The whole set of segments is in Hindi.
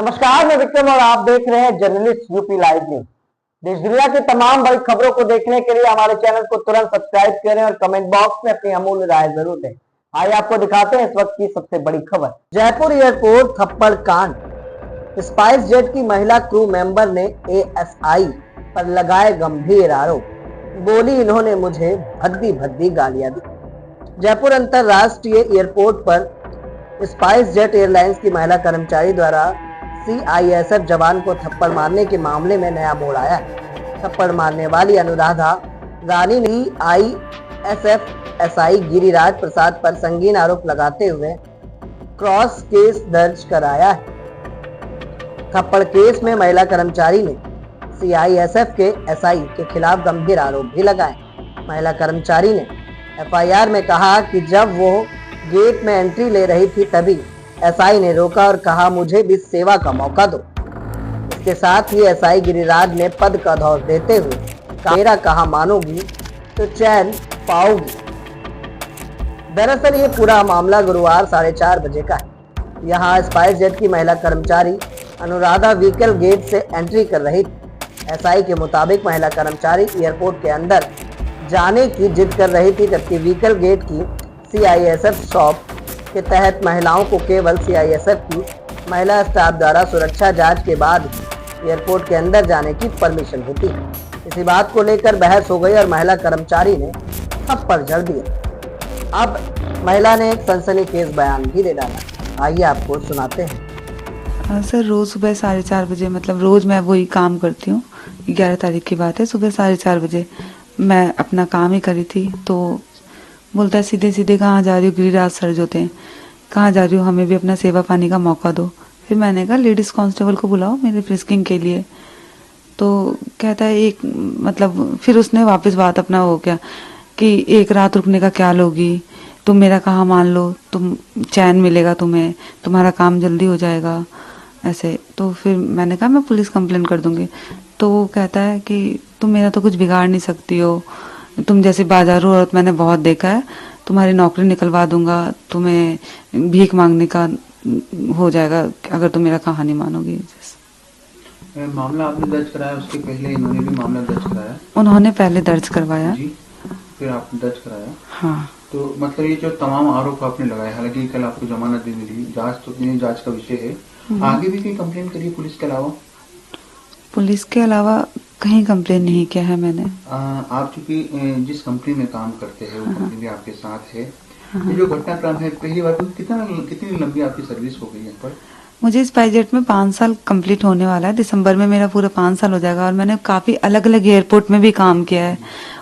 नमस्कार, मैं विक्रम और आप देख रहे हैं जर्नलिस्ट यूपी लाइव न्यूज। देश दुनिया की तमाम बड़ी खबरों को देखने के लिए हमारे चैनल को तुरंत सब्सक्राइब करें और कमेंट बॉक्स में अपनी अमूल्य राय जरूर दें। आइए आपको दिखाते हैं इस वक्त की सबसे बड़ी खबर। जयपुर एयरपोर्ट थप्पड़ कांड। स्पाइस जेट की महिला क्रू मेंबर ने एएसआई पर लगाए गंभीर आरोप। बोली, इन्होंने मुझे भद्दी भद्दी गालियां दी। जयपुर अंतरराष्ट्रीय एयरपोर्ट पर स्पाइस जेट एयरलाइंस की महिला कर्मचारी द्वारा सीआईएसएफ जवान को थप्पड़ मारने के मामले में नया मोड़ आया है। थप्पड़ मारने वाली अनुराधा रानी ने आईएसएफ एसआई गिरिराज प्रसाद पर संगीन आरोप लगाते हुए क्रॉस केस दर्ज कराया है। थप्पड़ केस में महिला कर्मचारी ने सीआईएसएफ के एसआई के खिलाफ गंभीर आरोप भी लगाए। महिला कर्मचारी ने एफआईआर में कहा कि जब वो गेट में एंट्री ले रही थी तभी एसआई ने रोका और कहा, मुझे भी सेवा का मौका दो। इसके साथ ही एसआई गिरिराज ने पद का धौर देते हुए, मेरा कहा मानोगी तो चैन पाओगी। दरअसल ये पूरा मामला गुरुवार 4:30 बजे का है। यहाँ स्पाइस जेट की महिला कर्मचारी अनुराधा व्हीकल गेट से एंट्री कर रही थी। एसआई के मुताबिक महिला कर्मचारी एयरपोर्ट के अंदर जाने की जिद कर रही थी, जबकि व्हीकल गेट की सीआईएसएफ शॉप के तहत महिलाओं को केवल सीआईएसएफ की महिला स्टाफ द्वारा सुरक्षा जांच के बाद एयरपोर्ट के अंदर जाने की परमिशन होती है। इसी बात को लेकर बहस हो गई और महिला कर्मचारी ने थप्पड़ जड़ दिया। अब महिला ने एक सनसनीखेज बयान भी दे डाला। आइए आपको सुनाते हैं। सर, रोज सुबह 4:30 बजे, मतलब रोज मैं वही काम करती हूँ। 11 तारीख की बात है। सुबह 4:30 बजे मैं अपना काम ही करी थी तो बोलता है, सीधे सीधे कहाँ जा रही हो? गिरिराज सर जो थे, कहाँ जा रही हो? हमें भी अपना सेवा पानी का मौका दो। फिर मैंने कहा, लेडीज कांस्टेबल को बुलाओ मेरे फ्रिस्किंग के लिए। तो कहता है एक, मतलब फिर उसने वापस बात अपना हो गया कि एक रात रुकने का क्या लोगी, तुम मेरा कहा मान लो, तुम चैन मिलेगा तुम्हें, तुम्हारा काम जल्दी हो जाएगा ऐसे। तो फिर मैंने कहा मैं पुलिस कंप्लेन कर दूंगी। तो वो कहता है कि तुम मेरा तो कुछ बिगाड़ नहीं सकती हो, तुम जैसी बाजारू औरत मैंने बहुत देखा है, तुम्हारी नौकरी निकलवा दूंगा, तुम्हें भीख मांगने का हो जाएगा अगर तुम मेरा कहानी मानोगी। मामला आपने दर्ज कराया, उसके पहले इन्होंने भी मामला दर्ज कराया? उन्होंने पहले दर्ज करवाया जी, फिर आपने दर्ज कराया। हाँ। तो मतलब ये जो तमाम आरोप आपने लगाए, हालांकि कल आपको जमानत दे मिली, जांच का विषय है, आगे भी कोई कंप्लेन करी पुलिस के अलावा? पुलिस के अलावा कहीं कंप्लेन नहीं किया है मैंने। आप चूंकि जिस कंपनी में काम करते हैं वो कंपनी भी आपके साथ है, ये जो घटनाक्रम है, पहली बार कितनी लंबी आपकी सर्विस हो गई है पर? मुझे स्पाइस जेट में 5 साल कंप्लीट होने वाला है। दिसंबर में मेरा पूरा 5 साल हो जाएगा और मैंने काफी अलग अलग एयरपोर्ट में भी काम किया है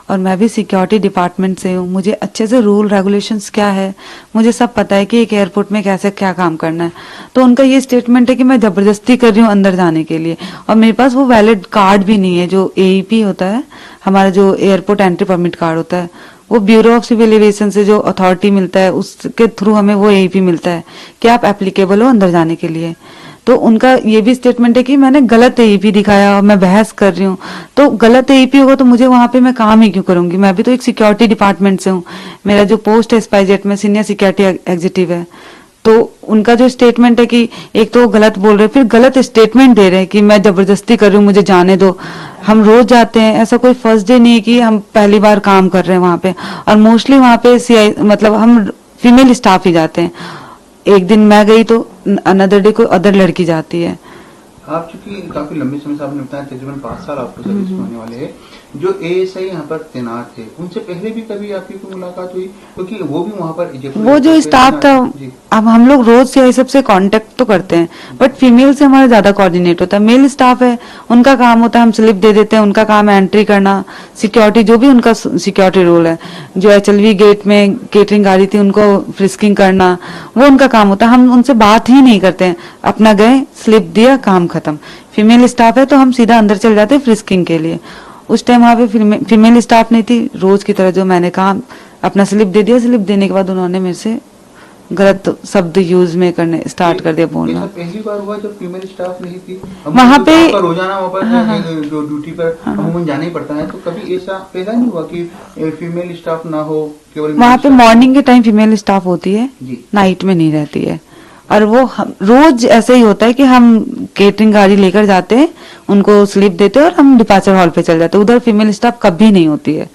और मैं भी सिक्योरिटी डिपार्टमेंट से हूँ। मुझे अच्छे से रूल रेगुलेशंस क्या है मुझे सब पता है कि एक एयरपोर्ट में कैसे क्या काम करना है। तो उनका ये स्टेटमेंट है कि मैं जबरदस्ती कर रही हूँ अंदर जाने के लिए, और मेरे पास वो वैलिड कार्ड भी नहीं है। जो एईपी होता है, हमारा जो एयरपोर्ट एंट्री परमिट कार्ड होता है, वो ब्यूरो ऑफ सिविल एविएशन से जो अथॉरिटी मिलता है उसके थ्रू हमें वो एईपी मिलता है कि आप एप्लीकेबल हो अंदर जाने के लिए। तो उनका ये भी स्टेटमेंट है कि मैंने गलत एईपी दिखाया और मैं बहस कर रही हूँ। तो गलत एईपी होगा तो मुझे वहां पे मैं काम ही क्यों करूंगी? मैं भी तो एक सिक्योरिटी डिपार्टमेंट से हूँ। मेरा जो पोस्ट है स्पाइस जेट में सीनियर सिक्योरिटी एग्जीक्यूटिव है। तो उनका जो स्टेटमेंट है कि एक तो गलत बोल रहे, फिर गलत स्टेटमेंट दे रहे हैं कि मैं जबरदस्ती कर रही हूँ, मुझे जाने दो। हम रोज जाते हैं, ऐसा कोई फर्स्ट डे नहीं है कि हम पहली बार काम कर रहे हैं वहां पे। और मोस्टली वहां पे सीआई, मतलब हम फीमेल स्टाफ ही जाते हैं। एक दिन मैं गई तो अनदर डे कोई अदर लड़की जाती है। आप चूंकि काफी लंबे समय से आपने बताया, तकरीबन 5 साल आपको सर्विस होने वाले हैं। जो एएसआई यहाँ पर तैनात थे, उनसे पहले भी कभी आपकी कोई मुलाकात हुई? क्योंकि वो भी वहाँ पर वो जो स्टाफ था, अब हम लोग रोज सीआई सबसे कांटेक्ट तो करते हैं, बट फीमेल से हमारा ज्यादा कोऑर्डिनेट होता है। मेल स्टाफ है, उनका काम होता है हम स्लिप दे देते हैं, उनका काम है एंट्री करना, सिक्योरिटी, जो भी उनका सिक्योरिटी रोल है। जो एचएलवी गेट में केटरिंग आ रही थी उनको फ्रिस्किंग करना, वो उनका काम होता है। हम उनसे बात ही नहीं करते हैं, अपना गए, स्लिप दिया, काम खत्म। फीमेल स्टाफ है तो हम सीधा अंदर चल जाते हैं फ्रिस्किंग के लिए। उस टाइम वहाँ पे फीमेल स्टाफ नहीं थी। रोज की तरह जो मैंने कहा, अपना स्लिप दे दिया। स्लिप देने के बाद उन्होंने मेरे से गलत शब्द यूज में करने स्टार्ट कर दिया, बोलना। पहली बार हुआ जब फीमेल स्टाफ नहीं थी वहाँ पे, रोजाना वहाँ पर जो ड्यूटी पर अमूमन जाना ही पड़ता है, तो कभी ऐसा पहला नहीं हुआ कि फीमेल स्टाफ ना हो, केवल वहाँ पे मॉर्निंग के टाइम फीमेल स्टाफ होती है, नाइट में नहीं रहती है। और वो रोज ऐसे ही होता है कि हम केटरिंग गाड़ी लेकर जाते हैं, उनको स्लिप देते हैं और हम डिपार्चर हॉल पे चल जाते हैं। उधर फीमेल स्टाफ कभी नहीं होती है।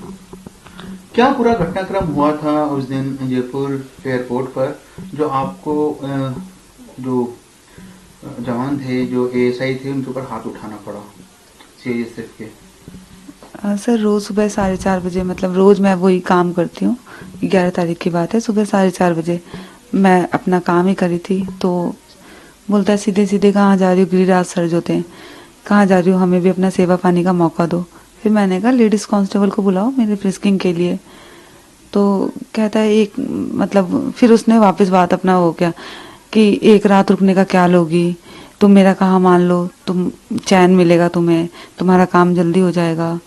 क्या पूरा घटनाक्रम हुआ था उस दिन जयपुर एयरपोर्ट पर, जो आपको जो जवान थे, जो एएसआई थे, उनके ऊपर हाथ उठाना पड़ा सीआईएसएफ के? सर रोज सुबह 4:30 बजे, मतलब रोज मैं वही काम करती हूँ। 11 तारीख की बात है, सुबह 4:30 बजे मैं अपना काम ही करी थी तो बोलता है सीधे सीधे कहाँ जा रही हो, गिरिराज सर जो थे, कहाँ जा रही हो, हमें भी अपना सेवा पानी का मौका दो। फिर मैंने कहा लेडीज कांस्टेबल को बुलाओ मेरे फ्रिस्किंग के लिए। तो कहता है एक, मतलब फिर उसने वापस बात अपना हो गया कि एक रात रुकने का क्या लोगी, तुम मेरा कहा मान लो, तुम चैन मिलेगा तुम्हें, तुम्हारा काम जल्दी हो जाएगा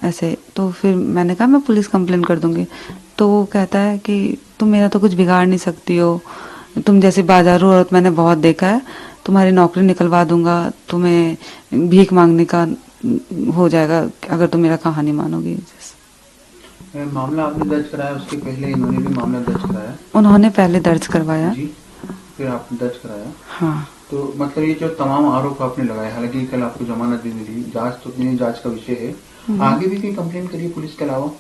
ऐसे। तो फिर मैंने कहा मैं पुलिस कंप्लेन कर दूंगी। तो वो कहता है कि तुम मेरा तो कुछ बिगाड़ नहीं सकती हो, तुम जैसी बाजारू औरत मैंने बहुत देखा है, तुम्हारी नौकरी निकलवा दूंगा, तुम्हें भीख मांगने का हो जाएगा अगर तुम मेरा कहानी मानोगी। मामला आपने दर्ज कराया, उसके पहले इन्होंने भी मामला दर्ज कराया? उन्होंने पहले दर्ज करवाया जी, फिर आपने दर्ज कराया। हाँ। तो मतलब ये जो तमाम आरोप आपने लगाए, हालांकि कल आपको जमानत भी मिली, जांच का विषय है, आगे भी कोई कंप्लेन करिए पुलिस के अलावा?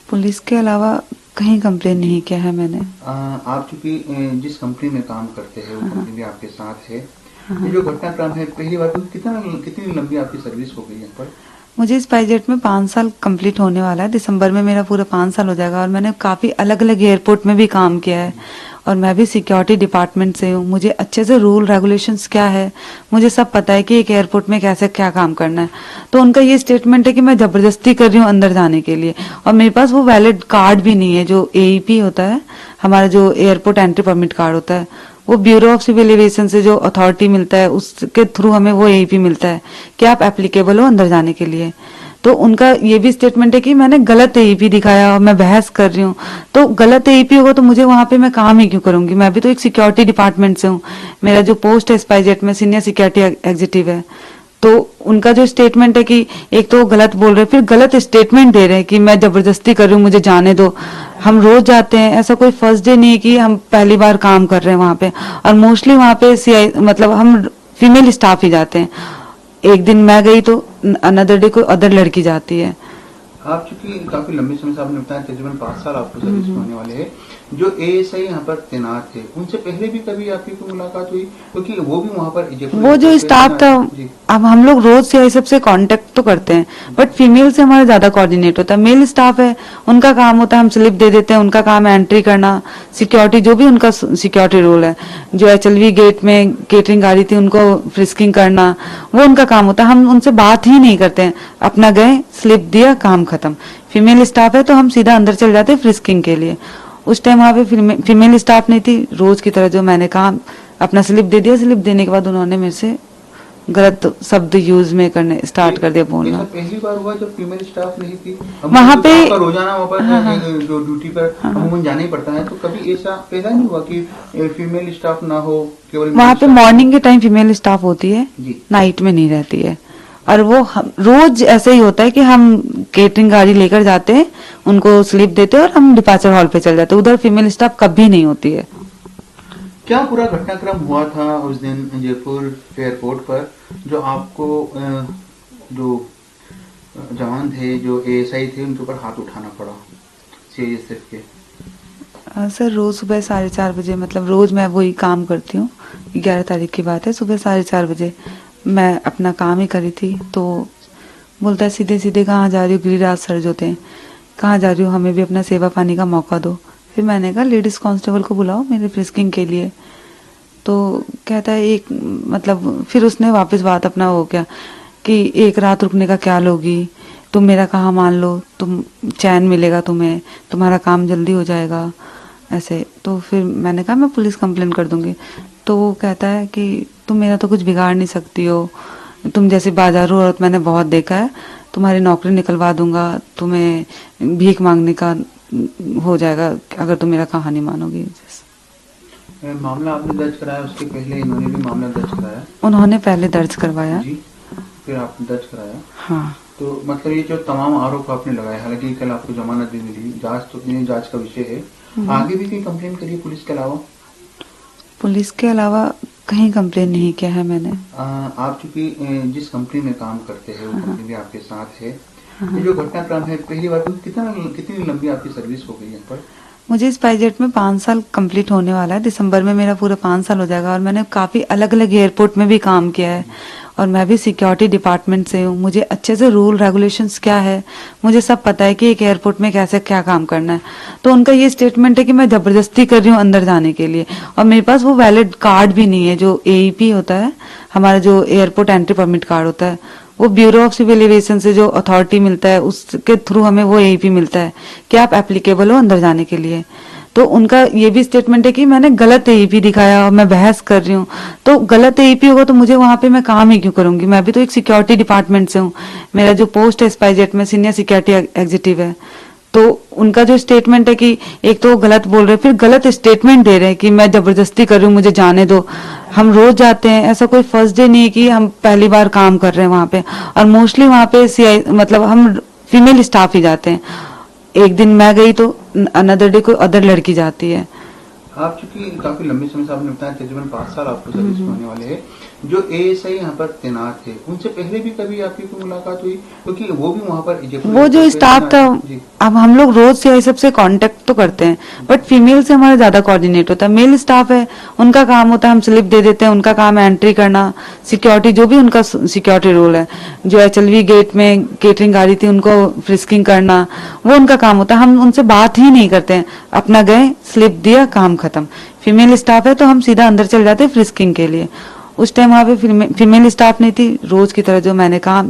पुलिस के अलावा कहीं कंप्लेन नहीं किया है मैंने। आप चूंकि जिस कंपनी में काम करते हैं वो कंपनी भी आपके साथ है, ये जो घटनाक्रम है पहली बार कितनी लंबी आपकी सर्विस हो गई यहाँ पर? मुझे स्पाइसजेट में 5 साल कंप्लीट होने वाला है, दिसंबर में मेरा पूरा 5 साल हो जाएगा। और मैंने काफ़ी अलग अलग एयरपोर्ट में भी काम किया है और मैं भी सिक्योरिटी डिपार्टमेंट से हूँ। मुझे अच्छे से रूल रेगुलेशंस क्या है मुझे सब पता है कि एक एयरपोर्ट में कैसे क्या काम करना है। तो उनका ये स्टेटमेंट है कि मैं जबरदस्ती कर रही हूँ अंदर जाने के लिए, और मेरे पास वो वैलिड कार्ड भी नहीं है। जो एईपी होता है हमारा, जो एयरपोर्ट एंट्री परमिट कार्ड होता है, वो ब्यूरो ऑफ सिविल एविएशन से जो अथॉरिटी मिलता है उसके थ्रू हमें वो एईपी मिलता है कि आप एप्लीकेबल हो अंदर जाने के लिए। तो उनका ये भी स्टेटमेंट है कि मैंने गलत एईपी दिखाया और मैं बहस कर रही हूँ। तो गलत एईपी होगा तो मुझे वहां पे मैं काम ही क्यों करूंगी? मैं भी तो एक सिक्योरिटी डिपार्टमेंट से हूँ। मेरा जो पोस्ट है स्पाइसजेट में सीनियर सिक्योरिटी एग्जीक्यूटिव है। तो उनका जो स्टेटमेंट है कि एक तो वो गलत बोल रहे हैं, फिर गलत स्टेटमेंट दे रहे हैं कि मैं जबरदस्ती कर रही हूँ, मुझे जाने दो। हम रोज जाते हैं, ऐसा कोई फर्स्ट डे नहीं है कि हम पहली बार काम कर रहे हैं वहां पे। और मोस्टली वहां पे सीआई, मतलब हम फीमेल स्टाफ ही जाते हैं। एक दिन मैं गई तो अनदर डे कोई अदर लड़की जाती है। आप चूंकि काफी लंबे समय से आपने बताया, तकरीबन 5 साल आपको सर्विस में होने वाले हैं, जो एएसआई यहाँ पर तैनात थे उनसे पहले भी कभी आपकी कोई मुलाकात हुई? क्योंकि वो भी वहाँ पर वो जो स्टाफ था, अब हम लोग रोज से सबसे कांटेक्ट तो करते हैं, बट फीमेल से हमारा ज्यादा कोऑर्डिनेट होता है। मेल स्टाफ है, उनका काम होता है हम स्लिप दे देते हैं, उनका काम है एंट्री करना, सिक्योरिटी जो भी उनका सिक्योरिटी रोल है। जो एचएलवी गेट में केटरिंग गाड़ी थी उनको फ्रिस्किंग करना, वो उनका काम होता है। हम उनसे बात ही नहीं करते हैं, अपना गए स्लिप दिया काम खत्म। फीमेल स्टाफ है तो हम सीधा अंदर चल जाते हैं फ्रिस्किंग के लिए। उस टाइम वहां पे फीमेल स्टाफ नहीं थी, रोज की तरह जो मैंने कहा अपना स्लिप दे दिया। स्लिप देने के बाद उन्होंने मेरे से गलत शब्द यूज में करने स्टार्ट कर दिया बोलना। पहली बार हुआ जब फीमेल स्टाफ नहीं थी वहां पे, रोजाना वहाँ पर जो ड्यूटी पर अमूमन जाना ही पड़ता है, तो कभी ऐसा पहला नहीं हुआ कि फीमेल स्टाफ ना हो, केवल वहां पे मॉर्निंग के टाइम फीमेल स्टाफ होती है, नाइट में नहीं रहती है। और वो रोज ऐसे ही होता है कि हम केटरिंग गाड़ी लेकर जाते हैं, उनको स्लिप देते हैं और हम डिपार्चर हॉल पे चल जाते हैं। उधर फीमेल स्टाफ कभी नहीं होती है। क्या पूरा घटनाक्रम हुआ था उस दिन जयपुर एयरपोर्ट पर, जो आपको जो जवान थे, जो एएसआई थे, उनके ऊपर हाथ उठाना पड़ा सीआईएसएफ के? सर रोज सुबह 4:30 बजे, मतलब रोज मैं वही काम करती हूँ। 11 तारीख की बात है, सुबह 4:30 बजे मैं अपना काम ही करी थी तो बोलता है सीधे सीधे कहाँ जा रही हो, गिरिराज सर जो थे, कहाँ जा रही हो, हमें भी अपना सेवा पानी का मौका दो। फिर मैंने कहा लेडीज कांस्टेबल को बुलाओ मेरे फ्रिस्किंग के लिए। तो कहता है एक, मतलब फिर उसने वापस बात अपना हो गया कि एक रात रुकने का क्या लोगी, तुम मेरा कहा मान लो, तुम चैन मिलेगा तुम्हें, तुम्हारा काम जल्दी हो जाएगा ऐसे। तो फिर मैंने कहा मैं पुलिस कंप्लेन कर दूंगी। तो वो कहता है कि तुम मेरा तो कुछ बिगाड़ नहीं सकती हो, तुम जैसी बाजारू औरत मैंने बहुत देखा है, तुम्हारी नौकरी निकलवा दूंगा, तुम्हें भीख मांगने का हो जाएगा अगर तुम मेरा कहानी मानोगी। मामला आपने दर्ज कराया, उसके पहले इन्होंने भी मामला दर्ज कराया? उन्होंने पहले दर्ज करवाया। जी, फिर आपने दर्ज कराया। हाँ। तो मतलब ये जो तमाम आरोप आपने लगाए, हालांकि कल आपको जमानत भी मिली, जांच का विषय है, आगे भी कोई कंप्लेन करिए पुलिस के अलावा? पुलिस के अलावा कहीं कंप्लेन नहीं किया है मैंने। आप चूंकि जिस कंपनी में काम करते हैं वो कंपनी भी आपके साथ है, ये जो घटनाक्रम है पहली बार कितनी लंबी आपकी सर्विस हो गई यहाँ पर? मुझे स्पाइसजेट में 5 साल कंप्लीट होने वाला है, दिसंबर में मेरा पूरा 5 साल हो जाएगा और मैंने काफ़ी अलग अलग एयरपोर्ट में भी काम किया है और मैं भी सिक्योरिटी डिपार्टमेंट से हूँ। मुझे अच्छे से रूल रेगुलेशंस क्या है मुझे सब पता है कि एक एयरपोर्ट में कैसे क्या काम करना है। तो उनका ये स्टेटमेंट है कि मैं ज़बरदस्ती कर रही हूँ अंदर जाने के लिए और मेरे पास वो वैलिड कार्ड भी नहीं है जो AEP होता है, हमारा जो एयरपोर्ट एंट्री परमिट कार्ड होता है, वो ब्यूरो ऑफ सिविल एविएशन से जो अथॉरिटी मिलता है उसके थ्रू हमें वो AEP मिलता है कि आप एप्लीकेबल हो अंदर जाने के लिए। तो उनका ये भी स्टेटमेंट है कि मैंने गलत AEP दिखाया और मैं बहस कर रही हूँ। तो गलत AEP होगा तो मुझे वहां पे मैं काम ही क्यों करूंगी? मैं भी तो एक सिक्योरिटी डिपार्टमेंट से हूँ, मेरा जो पोस्ट है स्पाइसजेट में सीनियर सिक्योरिटी एग्जीक्यूटिव है। तो उनका जो स्टेटमेंट है कि एक तो वो गलत बोल रहे हैं, फिर गलत स्टेटमेंट दे रहे हैं कि मैं जबरदस्ती कर रही हूँ, मुझे जाने दो। हम रोज जाते हैं, ऐसा कोई फर्स्ट डे नहीं है कि हम पहली बार काम कर रहे हैं वहां पे। और मोस्टली वहां पे मतलब हम फीमेल स्टाफ ही जाते हैं। एक दिन मैं गई तो अनदर डे कोई अदर लड़की जाती है। आप चूंकि काफी लंबे समय से आपने बताया तकरीबन 5 साल आपको सर्विस में होने वाले हैं, जो ASI यहाँ पर तैनात थे उनसे पहले भी कभी आपकी कोई मुलाकात हुई? क्योंकि वो भी वहाँ पर वो जो स्टाफ था, अब हम लोग रोज CI सबसे कांटेक्ट तो करते हैं बट फीमेल से हमारा ज्यादा कोऑर्डिनेट होता है। मेल स्टाफ है, उनका काम होता है हम स्लिप दे देते हैं, उनका काम है एंट्री करना, सिक्योरिटी जो भी उनका सिक्योरिटी रोल है। जो HLV गेट में केटरिंग आ रही थी उनको फ्रिस्किंग करना, वो उनका काम होता है। हम उनसे बात ही नहीं करते हैं, अपना गए स्लिप दिया काम खत्म। फीमेल स्टाफ है तो हम सीधा अंदर चल जाते हैं फ्रिस्किंग के लिए। उस टाइम वहां पे फीमेल स्टाफ नहीं थी, रोज की तरह जो मैंने कहा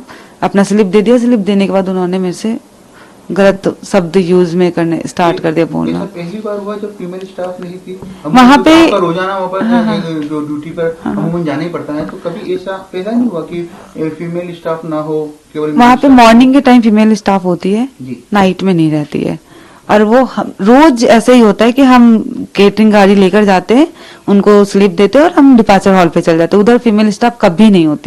अपना स्लिप दे दिया। स्लिप देने के बाद उन्होंने मेरे से गलत शब्द यूज में करने स्टार्ट कर दिया बोलना। पहली बार हुआ जब फीमेल स्टाफ नहीं थी वहां पे रोजाना वहाँ पर जो ड्यूटी पर अमूमन जाना ही पड़ता है, तो कभी ऐसा पैदा नहीं हुआ कि फीमेल स्टाफ ना हो? केवल वहां पे मॉर्निंग के टाइम फीमेल स्टाफ होती है, नाइट में नहीं रहती है। और वो रोज ऐसे ही होता है कि हम केटरिंग गाड़ी लेकर जाते हैं, उनको स्लिप देते हैं और हम डिपार्चर हॉल पे चल जाते हैं। उधर फीमेल स्टाफ कभी नहीं होती।